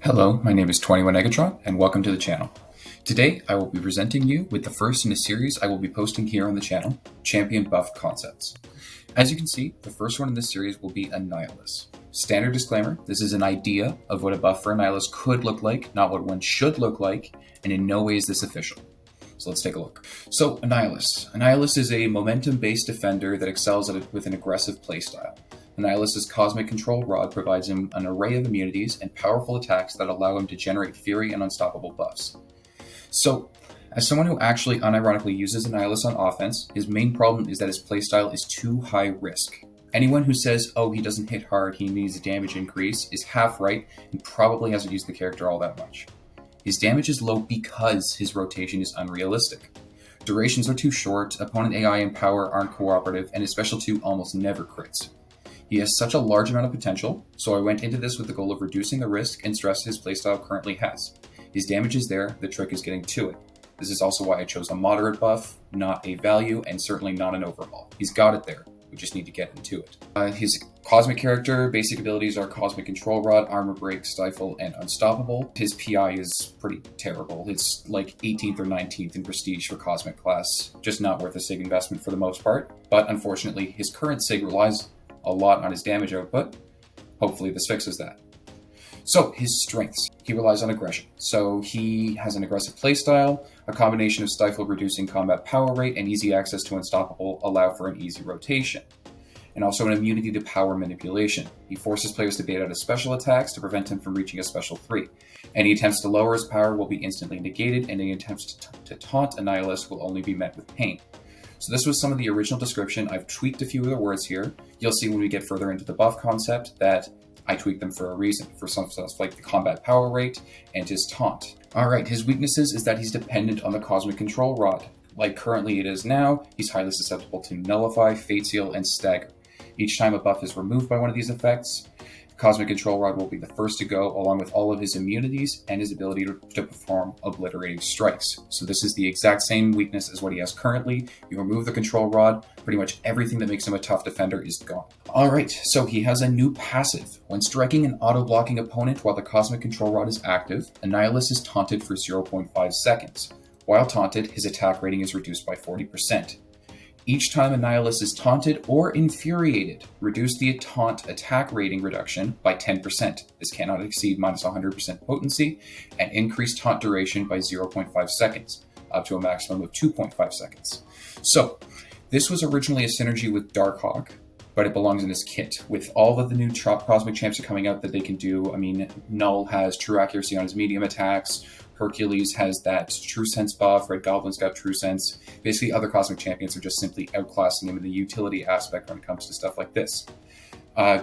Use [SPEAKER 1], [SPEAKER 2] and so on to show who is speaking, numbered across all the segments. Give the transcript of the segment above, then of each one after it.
[SPEAKER 1] Hello, my name is 21 Negatron, and welcome to the channel. Today, I will be presenting you with the first in a series I will be posting here on the channel, Champion Buff Concepts. As you can see, the first one in this series will be Annihilus. Standard disclaimer, this is an idea of what a buff for Annihilus could look like, not what one should look like, and in no way is this official. So let's take a look. So Annihilus. Annihilus is a momentum-based defender that excels with an aggressive playstyle. Annihilus' Cosmic Control Rod provides him an array of immunities and powerful attacks that allow him to generate fury and unstoppable buffs. So, as someone who actually unironically uses Annihilus on offense, his main problem is that his playstyle is too high risk. Anyone who says, oh, he doesn't hit hard, he needs a damage increase, is half right and probably hasn't used the character all that much. His damage is low because his rotation is unrealistic. Durations are too short, opponent AI and power aren't cooperative, and his special 2 almost never crits. He has such a large amount of potential, so I went into this with the goal of reducing the risk and stress his playstyle currently has. His damage is there, the trick is getting to it. This is also why I chose a moderate buff, not a value, and certainly not an overhaul. He's got it there, we just need to get into it. His Cosmic character, basic abilities are Cosmic Control Rod, Armor Break, Stifle, and Unstoppable. His PI is pretty terrible. It's like 18th or 19th in Prestige for Cosmic class, just not worth a SIG investment for the most part. But unfortunately, his current SIG relies a lot on his damage output. Hopefully this fixes that. So his strengths. He relies on aggression. So he has an aggressive playstyle, a combination of Stifle reducing combat power rate and easy access to Unstoppable allow for an easy rotation. And also an immunity to power manipulation. He forces players to bait out his special attacks to prevent him from reaching a special 3. Any attempts to lower his power will be instantly negated, and any attempts to taunt Annihilus will only be met with pain. So this was some of the original description. I've tweaked a few of the words here. You'll see when we get further into the buff concept that I tweaked them for a reason, for some stuff like the combat power rate and his taunt. Alright, his weaknesses is that he's dependent on the Cosmic Control Rod. Like currently it is now, he's highly susceptible to Nullify, Fate Seal, and Stagger. Each time a buff is removed by one of these effects, Cosmic Control Rod will be the first to go, along with all of his immunities and his ability to perform Obliterating Strikes. So this is the exact same weakness as what he has currently. You remove the Control Rod, pretty much everything that makes him a tough defender is gone. Alright, so he has a new passive. When striking an auto-blocking opponent while the Cosmic Control Rod is active, Annihilus is taunted for 0.5 seconds. While taunted, his attack rating is reduced by 40%. Each time Annihilus is taunted or infuriated, reduce the taunt attack rating reduction by 10%. This cannot exceed minus 100% potency, and increase taunt duration by 0.5 seconds, up to a maximum of 2.5 seconds. So, this was originally a synergy with Darkhawk, but it belongs in this kit. With all of the new Cosmic Champs coming out that they can do, I mean, Null has true accuracy on his medium attacks, Hercules has that True Sense buff, Red Goblin's got True Sense. Basically, other Cosmic Champions are just simply outclassing him in the utility aspect when it comes to stuff like this.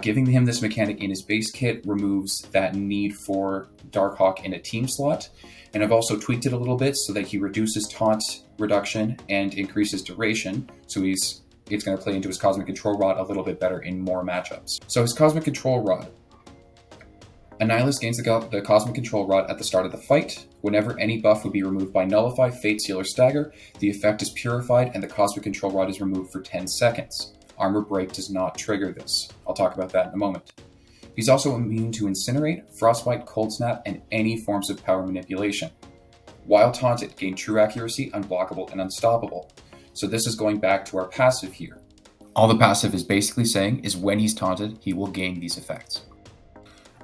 [SPEAKER 1] Giving him this mechanic in his base kit removes that need for Darkhawk in a team slot, and I've also tweaked it a little bit so that he reduces taunt reduction and increases duration, so it's going to play into his Cosmic Control Rod a little bit better in more matchups. So his Cosmic Control Rod. Annihilus gains the Cosmic Control Rod at the start of the fight. Whenever any buff would be removed by Nullify, Fate Seal, or Stagger, the effect is purified and the Cosmic Control Rod is removed for 10 seconds. Armor Break does not trigger this. I'll talk about that in a moment. He's also immune to Incinerate, Frostbite, Cold Snap, and any forms of power manipulation. While taunted, gain True Accuracy, Unblockable, and Unstoppable. So this is going back to our passive here. All the passive is basically saying is when he's taunted, he will gain these effects.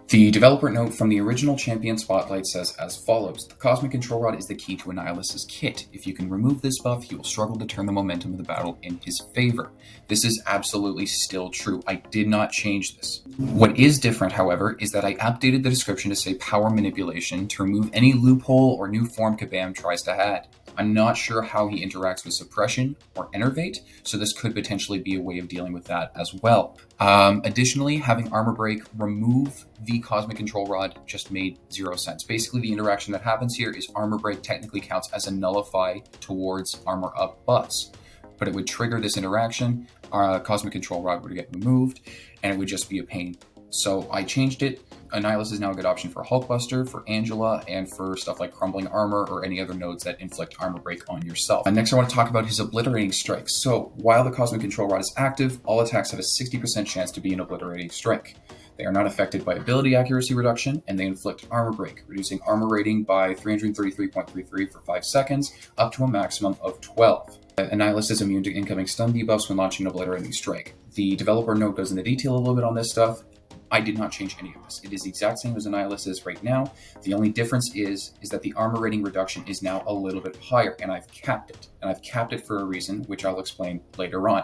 [SPEAKER 1] The developer note from the original Champion Spotlight says as follows: the Cosmic Control Rod is the key to Annihilus' kit. If you can remove this buff, he will struggle to turn the momentum of the battle in his favor. This is absolutely still true. I did not change this. What is different, however, is that I updated the description to say power manipulation to remove any loophole or new form Kabam tries to add. I'm not sure how he interacts with suppression or enervate, so this could potentially be a way of dealing with that as well. Additionally, having Armor Break remove the Cosmic Control Rod just made 0 sense. Basically, the interaction that happens here is Armor Break technically counts as a nullify towards Armor Up buffs, but it would trigger this interaction, Cosmic Control Rod would get removed, and it would just be a pain. So I changed it. Annihilus is now a good option for Hulkbuster, for Angela, and for stuff like Crumbling Armor or any other nodes that inflict armor break on yourself. And next I want to talk about his Obliterating Strikes. So while the Cosmic Control Rod is active, all attacks have a 60% chance to be an Obliterating Strike. They are not affected by ability accuracy reduction, and they inflict armor break, reducing armor rating by 333.33 for 5 seconds, up to a maximum of 12. Annihilus is immune to incoming stun debuffs when launching an Obliterating Strike. The developer note goes into detail a little bit on this stuff. I did not change any of this. It is the exact same as Annihilus is right now. The only difference is that the armor rating reduction is now a little bit higher, and I've capped it. And I've capped it for a reason, which I'll explain later on.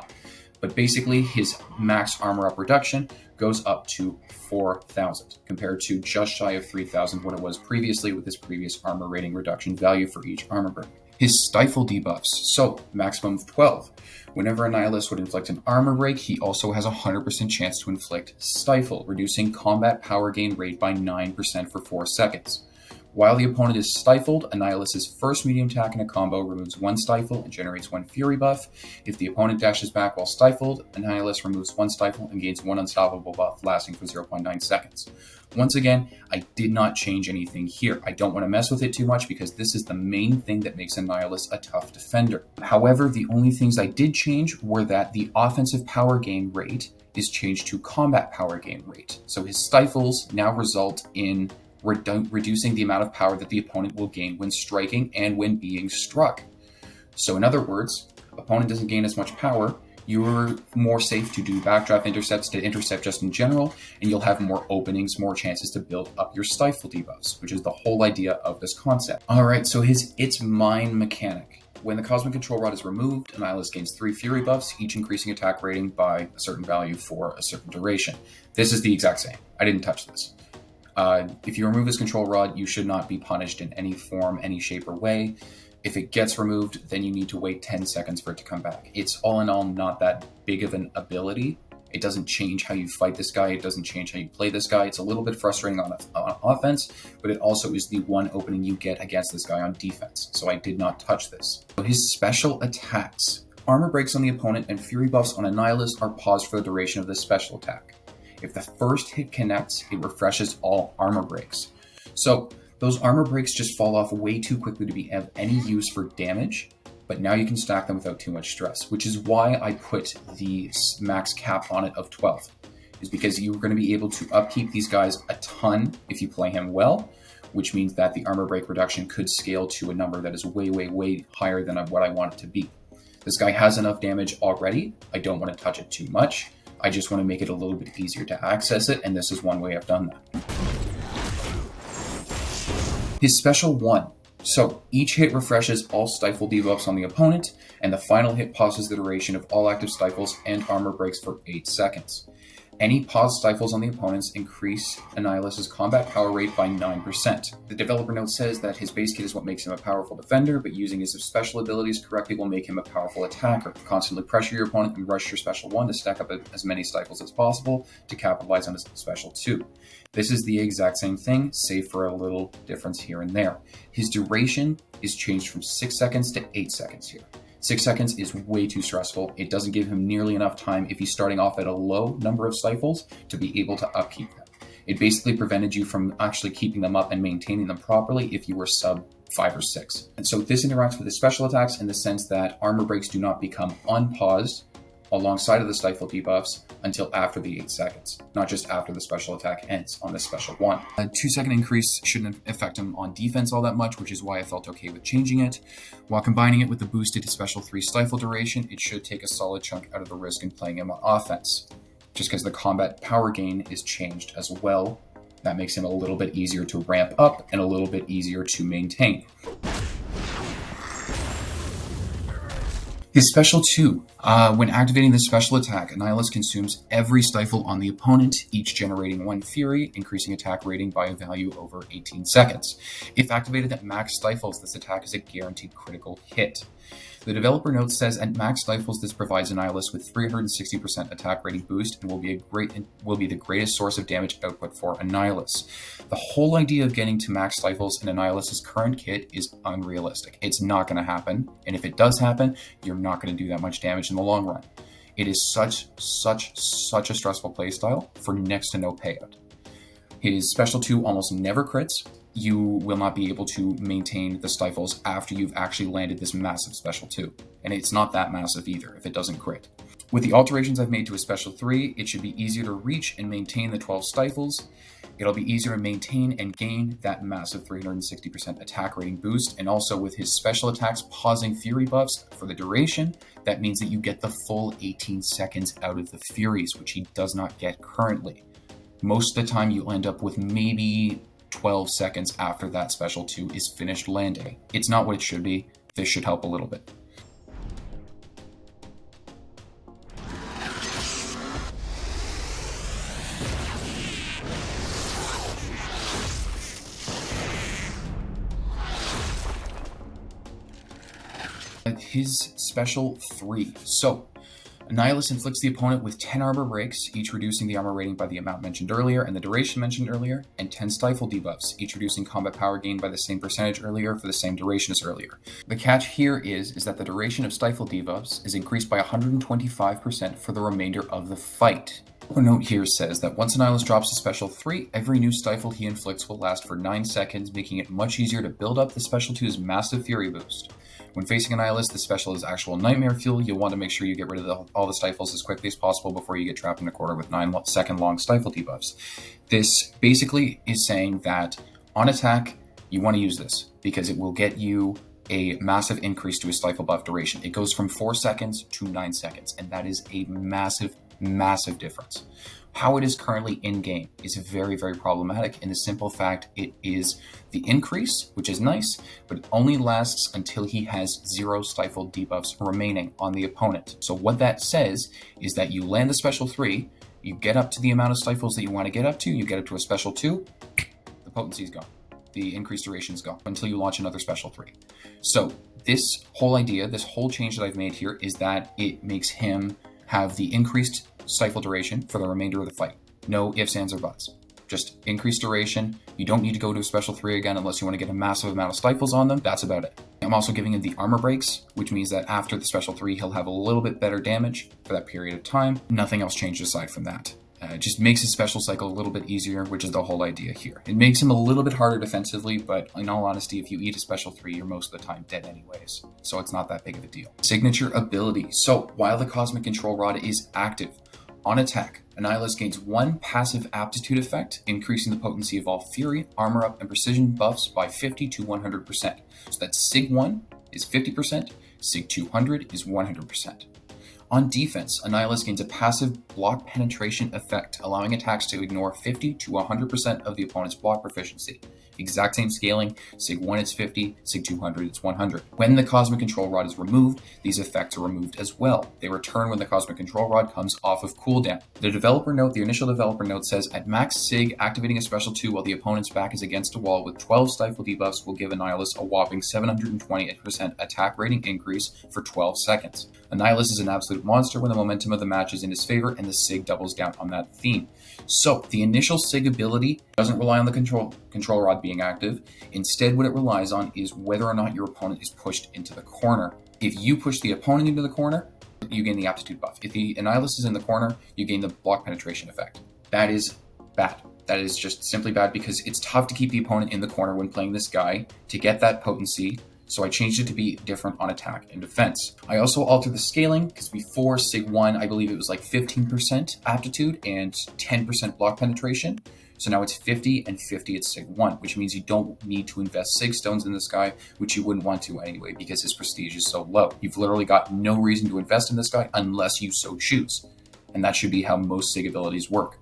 [SPEAKER 1] But basically, his max armor up reduction goes up to 4,000, compared to just shy of 3,000 what it was previously with his previous armor rating reduction value for each armor break. His Stifle debuffs, so maximum of 12. Whenever Annihilus would inflict an armor break, he also has a 100% chance to inflict Stifle, reducing combat power gain rate by 9% for 4 seconds. While the opponent is stifled, Annihilus' first medium attack in a combo removes 1 Stifle and generates 1 Fury buff. If the opponent dashes back while stifled, Annihilus removes 1 Stifle and gains 1 Unstoppable buff, lasting for 0.9 seconds. Once again, I did not change anything here. I don't want to mess with it too much because this is the main thing that makes Annihilus a tough defender. However, the only things I did change were that the offensive power gain rate is changed to combat power gain rate. So his stifles now result in reducing the amount of power that the opponent will gain when striking and when being struck. So in other words, opponent doesn't gain as much power, you're more safe to do backdraft intercepts, to intercept just in general, and you'll have more openings, more chances to build up your Stifle debuffs, which is the whole idea of this concept. Alright, so his It's Mine mechanic. When the Cosmic Control Rod is removed, Annihilus gains 3 Fury buffs, each increasing attack rating by a certain value for a certain duration. This is the exact same. I didn't touch this. If you remove his control rod, you should not be punished in any form, any shape, or way. If it gets removed, then you need to wait 10 seconds for it to come back. It's all in all not that big of an ability. It doesn't change how you fight this guy. It doesn't change how you play this guy. It's a little bit frustrating on offense, but it also is the one opening you get against this guy on defense. So I did not touch this. So his special attacks. Armor breaks on the opponent and Fury buffs on Annihilus are paused for the duration of this special attack. If the first hit connects, it refreshes all armor breaks. So those armor breaks just fall off way too quickly to be of any use for damage, but now you can stack them without too much stress, which is why I put the max cap on it of 12, is because you're going to be able to upkeep these guys a ton if you play him well, which means that the armor break reduction could scale to a number that is way, way, way higher than what I want it to be. This guy has enough damage already. I don't want to touch it too much. I just want to make it a little bit easier to access it, and this is one way I've done that. His special 1. So each hit refreshes all Stifle debuffs on the opponent, and the final hit pauses the duration of all active Stifles and armor breaks for 8 seconds. Any paused Stifles on the opponents increase Annihilus' combat power rate by 9%. The developer note says that his base kit is what makes him a powerful defender, but using his special abilities correctly will make him a powerful attacker. Constantly pressure your opponent and rush your special 1 to stack up as many Stifles as possible to capitalize on his special 2. This is the exact same thing, save for a little difference here and there. His duration is changed from 6 seconds to 8 seconds here. 6 seconds is way too stressful. It doesn't give him nearly enough time if he's starting off at a low number of Stifles to be able to upkeep them. It basically prevented you from actually keeping them up and maintaining them properly if you were sub 5 or 6. And so this interacts with his special attacks in the sense that armor breaks do not become unpaused alongside of the Stifle debuffs until after the 8 seconds, not just after the special attack ends on the special 1. A 2-second increase shouldn't affect him on defense all that much, which is why I felt okay with changing it. While combining it with the boosted special 3 Stifle duration, it should take a solid chunk out of the risk in playing him on offense, just because the combat power gain is changed as well. That makes him a little bit easier to ramp up and a little bit easier to maintain. His special 2. When activating the special attack, Annihilus consumes every Stifle on the opponent, each generating 1 Fury, increasing attack rating by a value over 18 seconds. If activated at max Stifles, this attack is a guaranteed critical hit. The developer note says at max Stifles, this provides Annihilus with 360% attack rating boost and will be the greatest source of damage output for Annihilus. The whole idea of getting to max Stifles in Annihilus' current kit is unrealistic. It's not going to happen, and if it does happen, you're not going to do that much damage in the long run. It is such a stressful playstyle for next to no payout. His special 2 almost never crits. You will not be able to maintain the stifles after you've actually landed this massive special 2. And it's not that massive either if it doesn't crit. With the alterations I've made to his special 3, it should be easier to reach and maintain the 12 stifles. It'll be easier to maintain and gain that massive 360% attack rating boost. And also with his special attacks pausing fury buffs for the duration, that means that you get the full 18 seconds out of the furies, which he does not get currently. Most of the time you'll end up with maybe 12 seconds after that special 2 is finished landing. It's not what it should be. This should help a little bit. His special 3. So, Annihilus inflicts the opponent with 10 armor breaks, each reducing the armor rating by the amount mentioned earlier and the duration mentioned earlier, and 10 Stifle debuffs, each reducing combat power gain by the same percentage earlier for the same duration as earlier. The catch here is that the duration of Stifle debuffs is increased by 125% for the remainder of the fight. A note here says that once Annihilus drops a special 3, every new Stifle he inflicts will last for 9 seconds, making it much easier to build up the special 2's massive fury boost. When facing Annihilus, the special is actual nightmare fuel. You'll want to make sure you get rid of all the stifles as quickly as possible before you get trapped in a corner with 9-second long stifle debuffs. This basically is saying that on attack, you want to use this because it will get you a massive increase to his stifle buff duration. It goes from 4 seconds to 9 seconds, and that is a massive difference. How it is currently in-game is very, very problematic in the simple fact it is the increase, which is nice, but it only lasts until he has 0 stifle debuffs remaining on the opponent. So what that says is that you land the special 3, you get up to the amount of stifles that you want to get up to, you get up to a special 2, the potency is gone. The increased duration is gone until you launch another special 3. So this whole idea, this whole change that I've made here is that it makes him have the increased stifle duration for the remainder of the fight. No ifs, ands, or buts. Just increased duration. You don't need to go to a special 3 again unless you want to get a massive amount of stifles on them. That's about it. I'm also giving him the armor breaks, which means that after the special 3, he'll have a little bit better damage for that period of time. Nothing else changed aside from that. It just makes his special cycle a little bit easier, which is the whole idea here. It makes him a little bit harder defensively, but in all honesty, if you eat a special 3, you're most of the time dead anyways. So it's not that big of a deal. Signature ability. So while the Cosmic Control Rod is active, on attack, Annihilus gains 1 passive aptitude effect, increasing the potency of all Fury, Armor Up, and Precision buffs by 50 to 100%. So that Sig 1 is 50%, Sig 200 is 100%. On defense, Annihilus gains a passive block penetration effect, allowing attacks to ignore 50 to 100% of the opponent's block proficiency. Exact same scaling, Sig 1 is 50, Sig 200 is 100. When the Cosmic Control Rod is removed, these effects are removed as well. They return when the Cosmic Control Rod comes off of cooldown. The initial developer note says, at max Sig, activating a special 2 while the opponent's back is against a wall with 12 Stifle debuffs will give Annihilus a whopping 720% attack rating increase for 12 seconds. Annihilus is an absolute monster when the momentum of the match is in his favor, and the Sig doubles down on that theme. So, the initial Sig ability doesn't rely on the control rod being active. Instead, what it relies on is whether or not your opponent is pushed into the corner. If you push the opponent into the corner, you gain the aptitude buff. If the Annihilus is in the corner, you gain the block penetration effect. That is bad. That is just simply bad because it's tough to keep the opponent in the corner when playing this guy to get that potency. So I changed it to be different on attack and defense. I also altered the scaling because before Sig 1, I believe it was like 15% aptitude and 10% block penetration. So now it's 50 and 50 at Sig 1, which means you don't need to invest Sig stones in this guy, which you wouldn't want to anyway because his prestige is so low. You've literally got no reason to invest in this guy unless you so choose. And that should be how most Sig abilities work.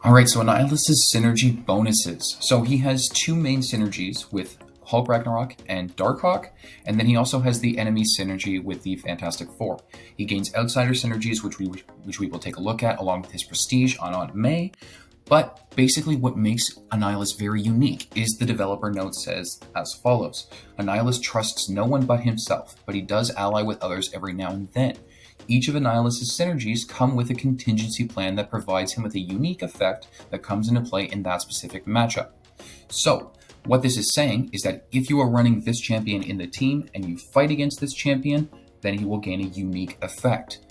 [SPEAKER 1] Alright, so Annihilus's synergy bonuses. So he has 2 main synergies with Hulk Ragnarok and Darkhawk, and then he also has the enemy synergy with the Fantastic Four. He gains outsider synergies, which we will take a look at along with his prestige on Aunt May. But basically what makes Annihilus very unique is the developer note says as follows. Annihilus trusts no one but himself, but he does ally with others every now and then. Each of Annihilus's synergies come with a contingency plan that provides him with a unique effect that comes into play in that specific matchup. So, what this is saying is that if you are running this champion in the team and you fight against this champion, then he will gain a unique effect.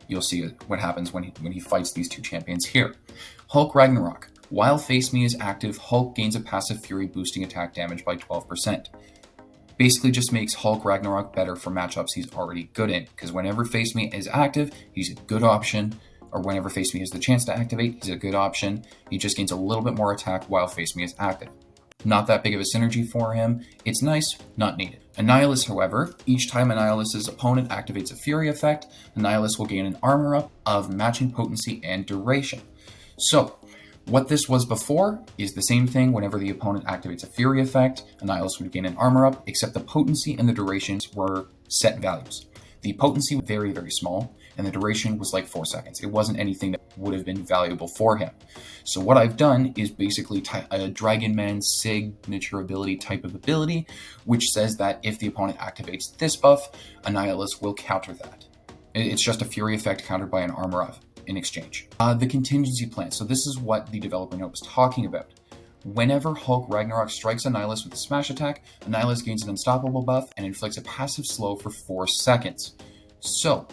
[SPEAKER 1] You'll see what happens when he fights these 2 champions here. Hulk Ragnarok. While Face Me is active, Hulk gains a passive Fury boosting attack damage by 12%. Basically just makes Hulk Ragnarok better for matchups he's already good in, because whenever Face Me is active, he's a good option, or whenever Face Me has the chance to activate, he's a good option. He just gains a little bit more attack while Face Me is active. Not that big of a synergy for him. It's nice, not needed. Annihilus, however, each time Annihilus's opponent activates a Fury effect, Annihilus will gain an armor up of matching potency and duration. So, what this was before is the same thing. Whenever the opponent activates a Fury effect, Annihilus would gain an armor up, except the potency and the durations were set values. The potency was very, very small, and the duration was like 4 seconds. It wasn't anything that would have been valuable for him. So what I've done is basically a Dragon Man signature ability type of ability, which says that if the opponent activates this buff, Annihilus will counter that. It's just a Fury effect countered by an armor of in exchange. The contingency plan. So this is what the developer note was talking about. Whenever Hulk Ragnarok strikes Annihilus with a smash attack, Annihilus gains an unstoppable buff and inflicts a passive slow for 4 seconds. So,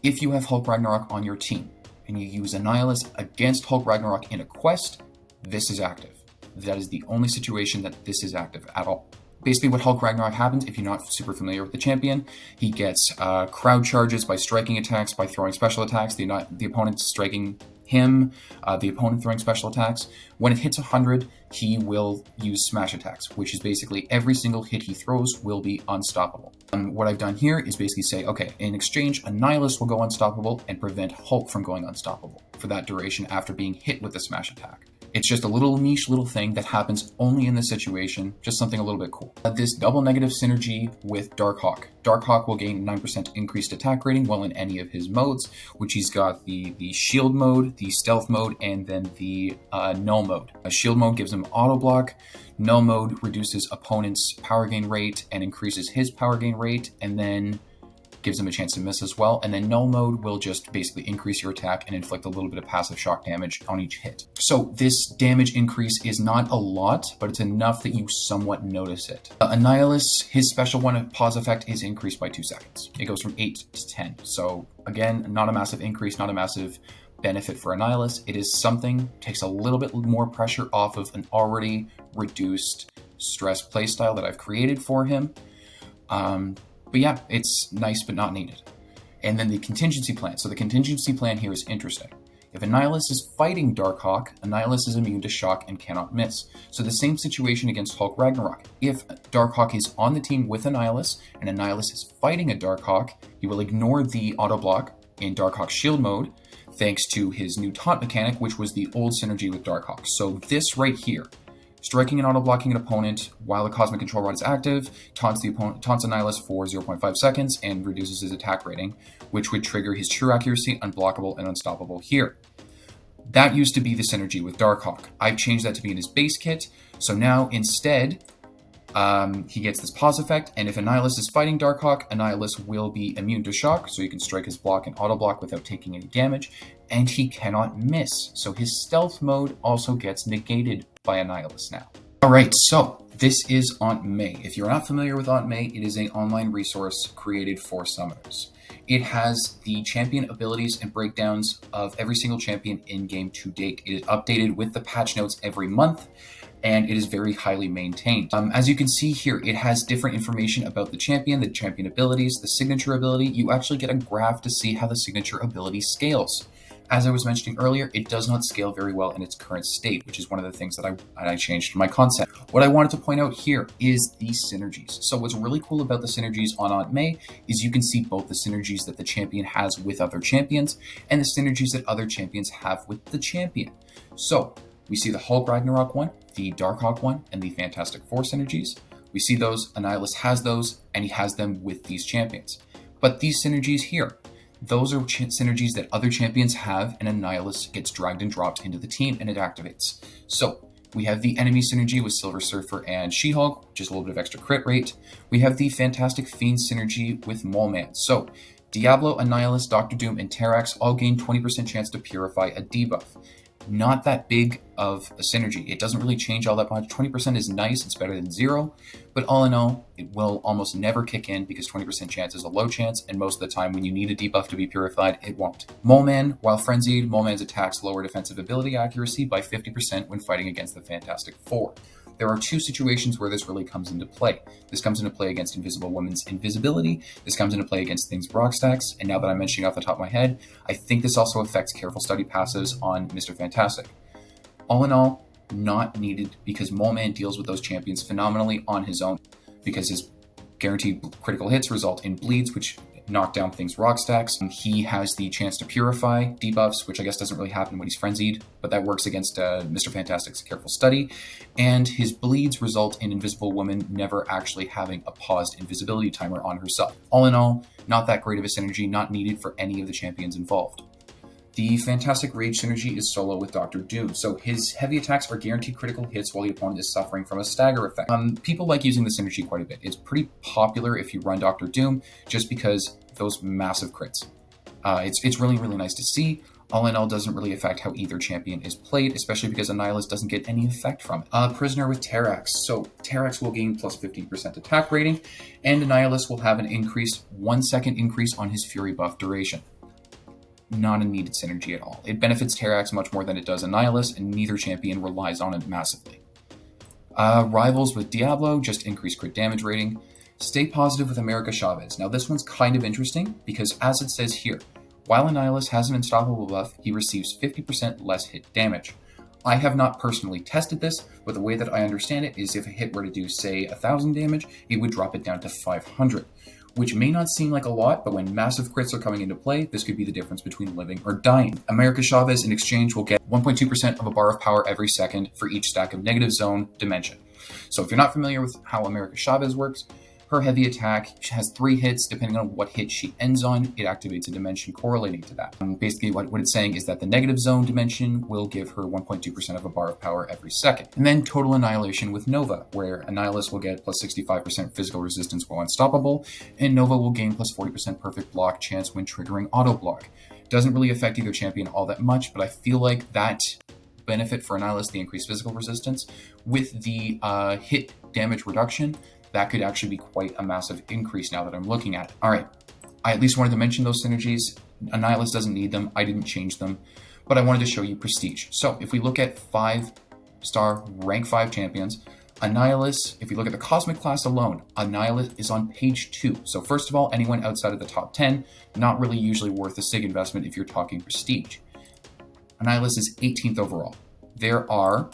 [SPEAKER 1] if you have Hulk Ragnarok on your team, and you use Annihilus against Hulk Ragnarok in a quest, this is active. That is the only situation that this is active at all. Basically what Hulk Ragnarok happens, if you're not super familiar with the champion, he gets crowd charges by striking attacks, by throwing special attacks, the opponent striking him, the opponent throwing special attacks. When it hits 100, he will use smash attacks, which is basically every single hit he throws will be unstoppable. What I've done here is basically say, okay, in exchange, Annihilus will go unstoppable and prevent Hulk from going unstoppable for that duration after being hit with a smash attack. It's just a little niche little thing that happens only in this situation, just something a little bit cool. This double negative synergy with Darkhawk. Darkhawk will gain 9% increased attack rating while in any of his modes, which he's got the shield mode, the stealth mode, and then the null mode. Shield mode gives him auto block. Null mode reduces opponent's power gain rate and increases his power gain rate, and then gives him a chance to miss as well. And then null mode will just basically increase your attack and inflict a little bit of passive shock damage on each hit. So this damage increase is not a lot, but it's enough that you somewhat notice it. Annihilus, his special one pause effect is increased by 2 seconds. It goes from 8 to 10. So again, not a massive increase, not a massive benefit for Annihilus. It is something, takes a little bit more pressure off of an already reduced stress playstyle that I've created for him. But yeah, it's nice but not needed. And then the contingency plan. So the contingency plan here is interesting. If Annihilus is fighting Darkhawk, Annihilus is immune to shock and cannot miss. So the same situation against Hulk Ragnarok. If Darkhawk is on the team with Annihilus, and Annihilus is fighting a Darkhawk, he will ignore the auto block in Darkhawk's shield mode, thanks to his new taunt mechanic, which was the old synergy with Darkhawk. So this right here, striking and auto-blocking an opponent while the Cosmic Control Rod is active, taunts Annihilus for 0.5 seconds and reduces his attack rating, which would trigger his true accuracy, unblockable, and unstoppable here. That used to be the synergy with Darkhawk. I've changed that to be in his base kit, so now instead, he gets this pause effect, and if Annihilus is fighting Darkhawk, Annihilus will be immune to shock, so he can strike his block and auto-block without taking any damage, and he cannot miss, so his stealth mode also gets negated by Annihilus now. Alright, so this is Aunt May. If you're not familiar with Aunt May, it is an online resource created for summoners. It has the champion abilities and breakdowns of every single champion in-game to date. It is updated with the patch notes every month, and it is very highly maintained. As you can see here, it has different information about the champion abilities, the signature ability. You actually get a graph to see how the signature ability scales. As I was mentioning earlier, it does not scale very well in its current state, which is one of the things that I changed in my concept. What I wanted to point out here is the synergies. So what's really cool about the synergies on Aunt May is you can see both the synergies that the champion has with other champions and the synergies that other champions have with the champion. So we see the Hulk Ragnarok one, the Darkhawk one, and the Fantastic Four synergies. We see those, Annihilus has those, and he has them with these champions. But these synergies here, those are synergies that other champions have, and Annihilus gets dragged and dropped into the team, and it activates. So we have the enemy synergy with Silver Surfer and She-Hulk, which is a little bit of extra crit rate. We have the Fantastic Fiend synergy with Mole Man. So Diablo, Annihilus, Doctor Doom, and Terrax all gain 20% chance to purify a debuff. Not that big of a synergy. It doesn't really change all that much. 20% is nice, it's better than 0, but all in all, it will almost never kick in because 20% chance is a low chance, and most of the time when you need a debuff to be purified, it won't. Moleman, while frenzied, Moleman's attacks lower defensive ability accuracy by 50% when fighting against the Fantastic Four. There are 2 situations where this really comes into play. This comes into play against Invisible Woman's invisibility. This comes into play against things rock stacks. And now that I'm mentioning off the top of my head, I think this also affects Careful Study passes on Mr. Fantastic. All in all, not needed because Moleman deals with those champions phenomenally on his own because his guaranteed critical hits result in bleeds, which knock down things rock stacks. He has the chance to purify debuffs, which I guess doesn't really happen when he's frenzied, but that works against Mr. Fantastic's Careful Study. And his bleeds result in Invisible Woman never actually having a paused invisibility timer on herself. All in all, not that great of a synergy, not needed for any of the champions involved. The Fantastic Rage synergy is solo with Dr. Doom, so his heavy attacks are guaranteed critical hits while the opponent is suffering from a stagger effect. People like using the synergy quite a bit. It's pretty popular if you run Dr. Doom, just because those massive crits. It's really, really nice to see. All in all, doesn't really affect how either champion is played, especially because Annihilus doesn't get any effect from it. Prisoner with Terrax. So Terrax will gain plus 15% attack rating, and Annihilus will have an 1 second increase on his Fury buff duration. Not a needed synergy at all. It benefits Terrax much more than it does Annihilus, and neither champion relies on it massively. Rivals with Diablo, just increase crit damage rating. Stay positive with America Chavez. Now this one's kind of interesting, because as it says here, while Annihilus has an unstoppable buff, he receives 50% less hit damage. I have not personally tested this, but the way that I understand it is if a hit were to do, say, 1,000 damage, it would drop it down to 500. Which may not seem like a lot, but when massive crits are coming into play, this could be the difference between living or dying. America Chavez in exchange will get 1.2% of a bar of power every second for each stack of negative zone dimension. So if you're not familiar with how America Chavez works, her heavy attack has 3 hits. Depending on what hit she ends on, it activates a dimension correlating to that. Basically, what it's saying is that the negative zone dimension will give her 1.2% of a bar of power every second. And then Total Annihilation with Nova, where Annihilus will get plus 65% physical resistance while unstoppable, and Nova will gain plus 40% perfect block chance when triggering auto block. Doesn't really affect either champion all that much, but I feel like that benefit for Annihilus, the increased physical resistance, with the hit damage reduction, that could actually be quite a massive increase now that I'm looking at it. All right, I at least wanted to mention those synergies. Annihilus doesn't need them. I didn't change them, but I wanted to show you prestige. So if we look at 5-star rank 5 champions, Annihilus, if we look at the Cosmic class alone, Annihilus is on page 2. So first of all, anyone outside of the top 10, not really usually worth a SIG investment if you're talking prestige. Annihilus is 18th overall. There are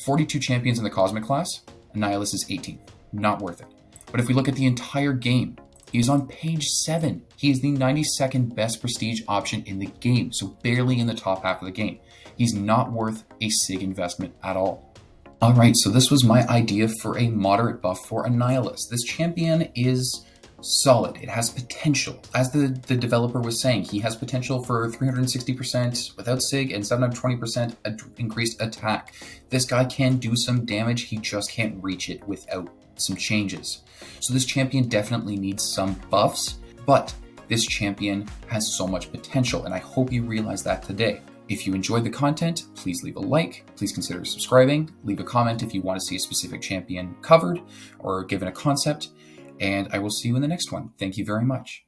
[SPEAKER 1] 42 champions in the Cosmic class. Annihilus is 18th. Not worth it. But if we look at the entire game, he's on page 7. He is the 92nd best prestige option in the game, so barely in the top half of the game. He's not worth a SIG investment at all. Alright, so this was my idea for a moderate buff for Annihilus. This champion is solid. It has potential. As the developer was saying, he has potential for 360% without SIG and 720% increased attack. This guy can do some damage, he just can't reach it without some changes. So this champion definitely needs some buffs, but this champion has so much potential, and I hope you realize that today. If you enjoyed the content, please leave a like, please consider subscribing, leave a comment if you want to see a specific champion covered or given a concept, and I will see you in the next one. Thank you very much.